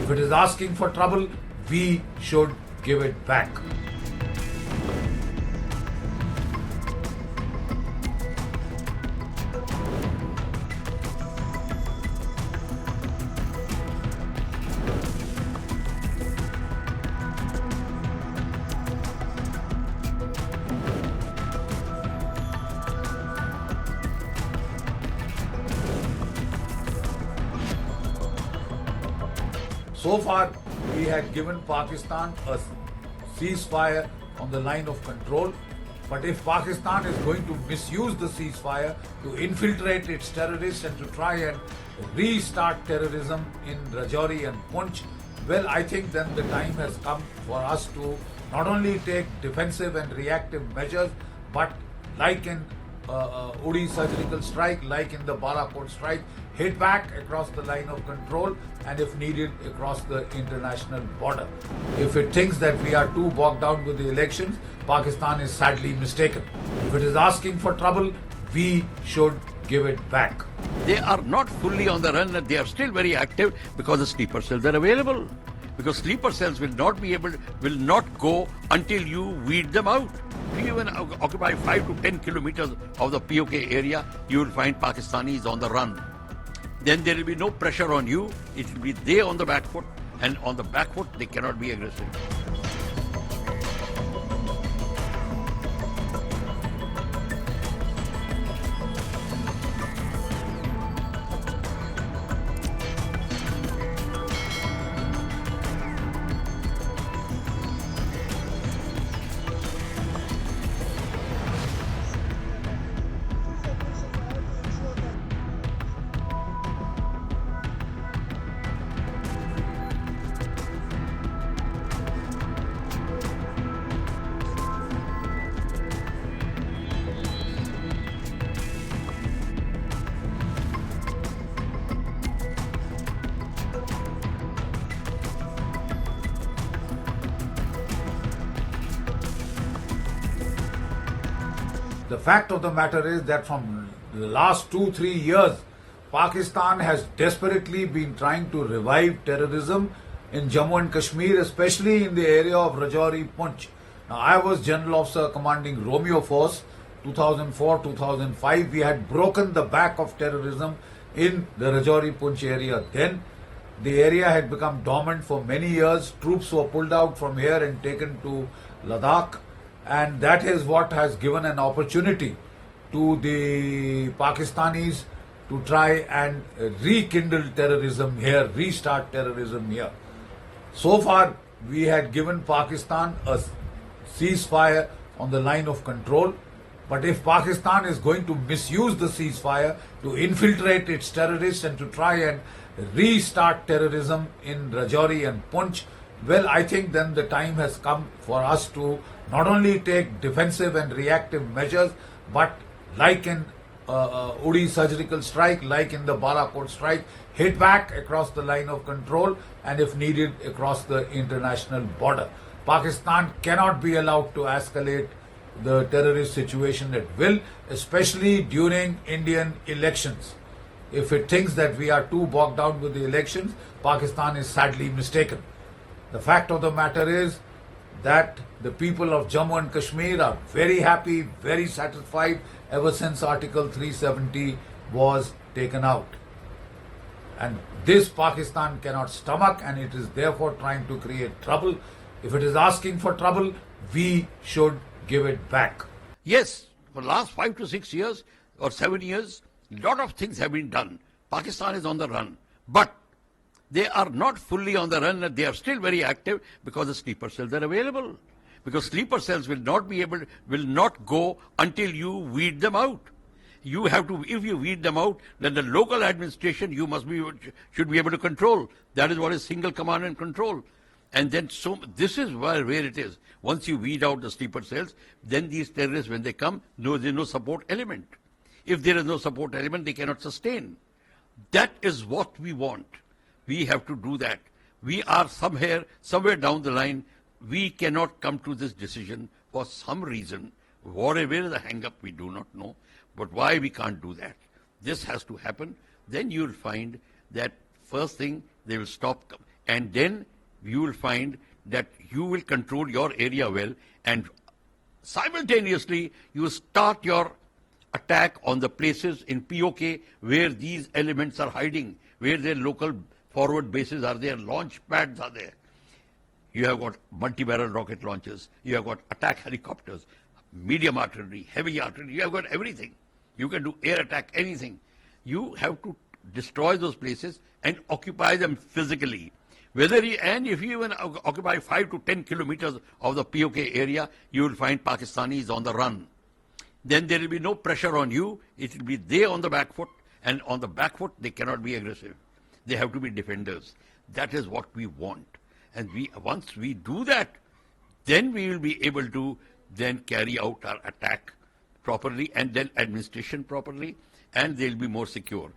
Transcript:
If it is asking for trouble, we should give it back. So far, we had given Pakistan a ceasefire on the line of control. But if Pakistan is going to misuse the ceasefire to infiltrate its terrorists and to try and restart terrorism in Rajouri and Poonch, well, I think then the time has come for us to not only take defensive and reactive measures, but like in Uri surgical strike, like in the Balakot strike, hit back across the line of control and if needed across the international border. If it thinks that we are too bogged down with the elections, Pakistan is sadly mistaken. If it is asking for trouble, we should give it back. They are not fully on the run, they are still very active because the sleeper cells are available. Because sleeper cells will not go until you weed them out. If you even occupy 5 to 10 kilometers of the POK area, you will find Pakistanis on the run. Then there will be no pressure on you. It will be they on the back foot, and on the back foot they cannot be aggressive. The fact of the matter is that from the last 2-3 years, Pakistan has desperately been trying to revive terrorism in Jammu and Kashmir, especially in the area of Rajouri Poonch. Now, I was General Officer commanding Romeo Force 2004-2005. We had broken the back of terrorism in the Rajouri Poonch area. Then the area had become dormant for many years. Troops were pulled out from here and taken to Ladakh. And that is what has given an opportunity to the Pakistanis to try and rekindle terrorism here, restart terrorism here. So far, we had given Pakistan a ceasefire on the line of control. But if Pakistan is going to misuse the ceasefire to infiltrate its terrorists and to try and restart terrorism in Rajouri and Poonch, well, I think then the time has come for us to not only take defensive and reactive measures, but like in Uri surgical strike, like in the Balakot strike, hit back across the line of control and if needed across the international border. Pakistan cannot be allowed to escalate the terrorist situation at will, especially during Indian elections. If it thinks that we are too bogged down with the elections, Pakistan is sadly mistaken. The fact of the matter is that the people of Jammu and Kashmir are very happy, very satisfied ever since Article 370 was taken out. And this Pakistan cannot stomach, and it is therefore trying to create trouble. If it is asking for trouble, we should give it back. Yes, for the last 5 to 6 years or 7 years, a lot of things have been done. Pakistan is on the run. But they are not fully on the run, they are still very active because the sleeper cells are available. Because sleeper cells will not go until you weed them out. You have to, if you weed them out, then the local administration should be able to control. That is what is single command and control. And then this is where it is. Once you weed out the sleeper cells, then these terrorists, when they come, there is no support element. If there is no support element, they cannot sustain. That is what we want. We have to do that. We are somewhere down the line, we cannot come to this decision for some reason. Whatever is the hang-up, we do not know. But why we can't do that? This has to happen. Then you'll find that first thing, they will stop and then you will find that you will control your area well, and simultaneously you start your attack on the places in POK where these elements are hiding, where their local forward bases are there, launch pads are there. You have got multi-barrel rocket launchers, you have got attack helicopters, medium artillery, heavy artillery, you have got everything. You can do air attack, anything. You have to destroy those places and occupy them physically. And if you even occupy 5 to 10 kilometers of the POK area, you will find Pakistanis on the run. Then there will be no pressure on you. It will be they on the back foot, and on the back foot they cannot be aggressive. They have to be defenders. That is what we want. And once we do that, then we will be able to then carry out our attack properly, and then administration properly, and they'll be more secure.